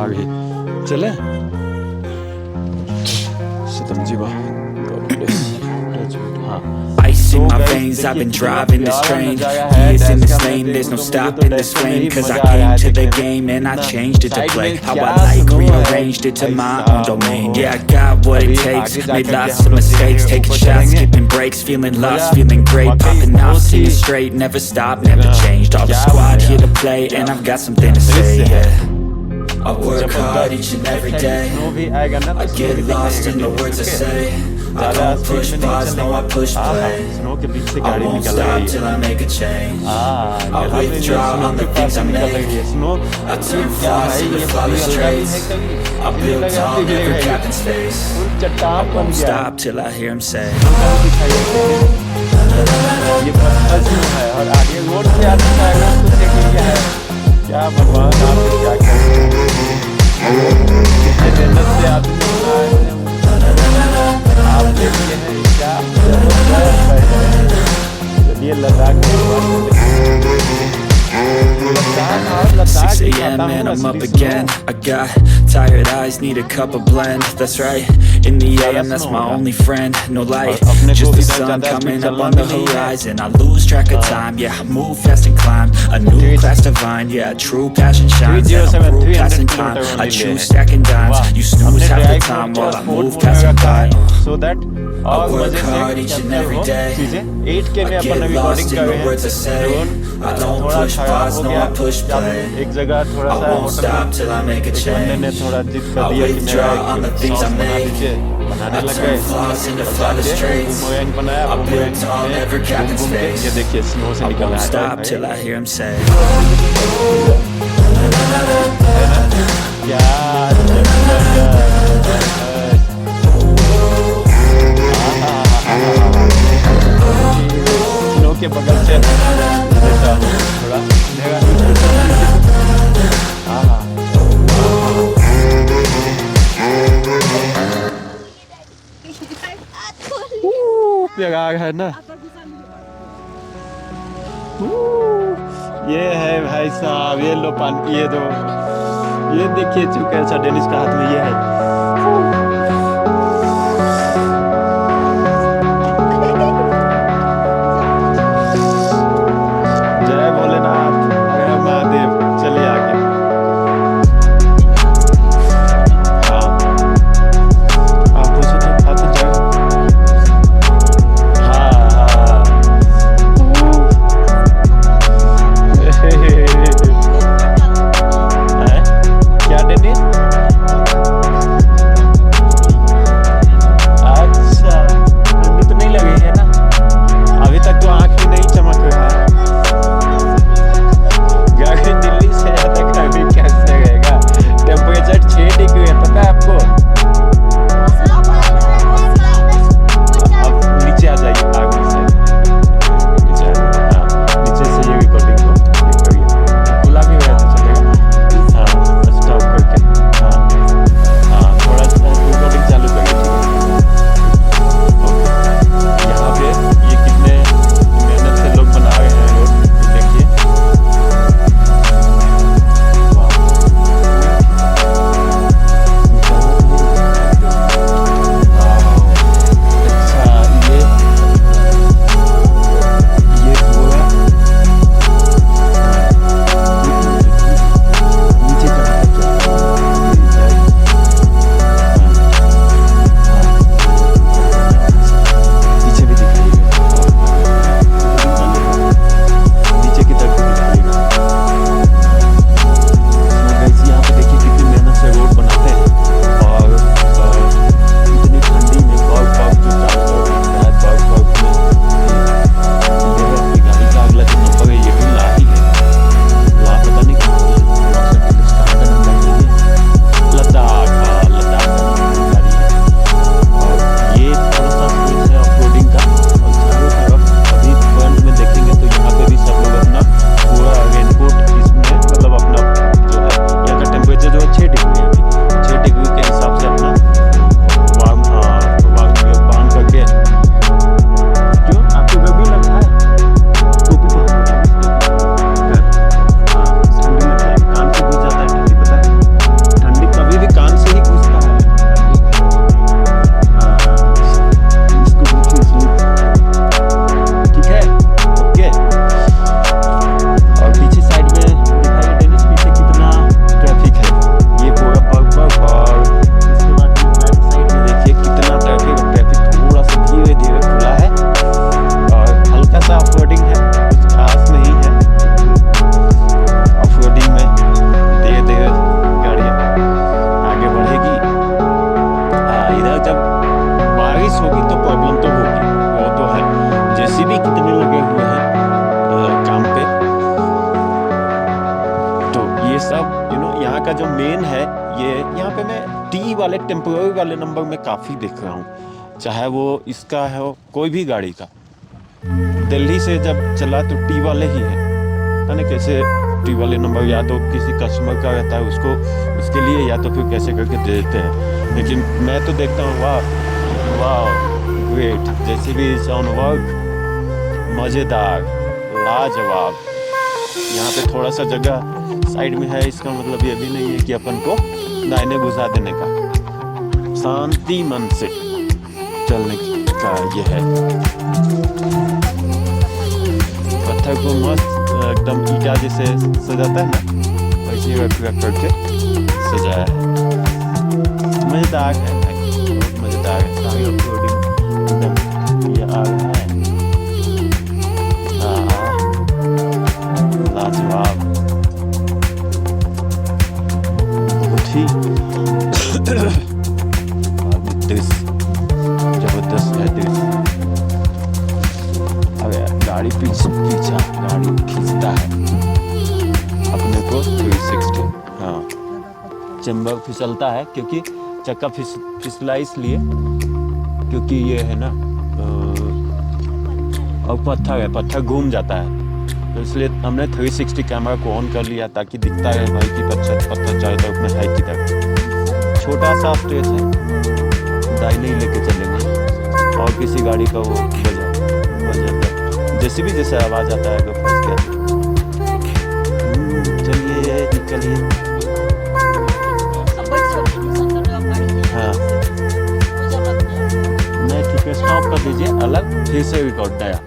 आ गई। चले सतम जी वाह। Ice in my veins, I've been driving this train. Years in this lane, there's no stopping this flame. Cause I came to the game and I changed it to play how I like, rearranged it to my own domain. Yeah, I got what it takes, made lots of mistakes, taking shots, skipping breaks, feeling lost, feeling great, popping off, singing straight, never stopped, never changed. All the squad here to play and I've got something to say, yeah. I work hard each and every day. I get lost in the words I say. I don't push pause, no I push play. I won't stop till I make a change. I withdraw on the things I make. I turn flaws into flawless traits. I build tall, never capped in space. I won't stop till I hear him say. क्या भगवान आपने क्या किया आप देखते हैं क्या चलिए Ladakh 6 a.m. and I'm up again. I got tired eyes, need a cup of blend. That's right, in the AM that's my only friend. No light, just the sun coming up on the horizon. I lose track of time, yeah, I move fast and climb a new class divine, yeah, true passion shines. And I'm through passing time, I choose stacking dimes. You snooze half the time while I move passing by. So that I work hard each and every day. I get lost in the words I say. I don't push pause, no I push play. I won't stop till I make a change. I withdraw on the things I make. I turn flaws into flawless traits. I build tall, never capped in space. I won't stop till I hear him say. के बगल से थोड़ा है ना। ये है भाई साहब, ये लो पानी, ये दो, ये देखिए चुका है डेनिस का हाथ में, ये है। सब यहाँ का जो मेन है ये, यहाँ पे मैं टी वाले टेम्पोररी वाले नंबर में काफ़ी देख रहा हूँ, चाहे वो इसका है कोई भी गाड़ी का। दिल्ली से जब चला तो टी वाले ही है ना, कैसे टी वाले नंबर या तो किसी कस्टमर का रहता है उसको, उसके लिए, या तो फिर कैसे करके दे देते हैं। लेकिन मैं तो देखता हूँ वाह वाह ग्रेट, जैसे भी साउंड वर्क मज़ेदार लाजवाब। यहाँ पे थोड़ा सा जगह साइड में है, इसका मतलब ये भी नहीं है कि अपन को दाहिने घुसा देने का, शांति मन से चलने का ये है। पत्थर को मस्त एकदम ईटा जैसे सजाता है ना, वैसे ही रख करके सजाया है। मज़ेदार है, बहुत मज़ेदार है। सारी अपलोडिंग एकदम ये आ रहा है, लाजवाब, बहुत ही दृश्य जबरदस्त है दृश्य। गाड़ी पीछा गाड़ी खींचता है अपने को 360। हाँ, चेम्बर फिसलता है क्योंकि चक्का फिसला इसलिए क्योंकि ये है ना, और पत्थर है, पत्थर घूम जाता है, तो इसलिए हमने 360 कैमरा को ऑन कर लिया ताकि दिखता है भाई कि पत्थर चारों तरफ में है किधर। छोटा सा स्ट्रेच है, दाहिने ही लेके चलेंगे और किसी गाड़ी का वो बजाता जैसे भी जैसे आवाज़ आता है अगर फंस गया। चलिए निकलिए। हाँ नहीं ठीक है, स्टॉप कर दीजिए, अलग फिर से रिकॉर्ड नया।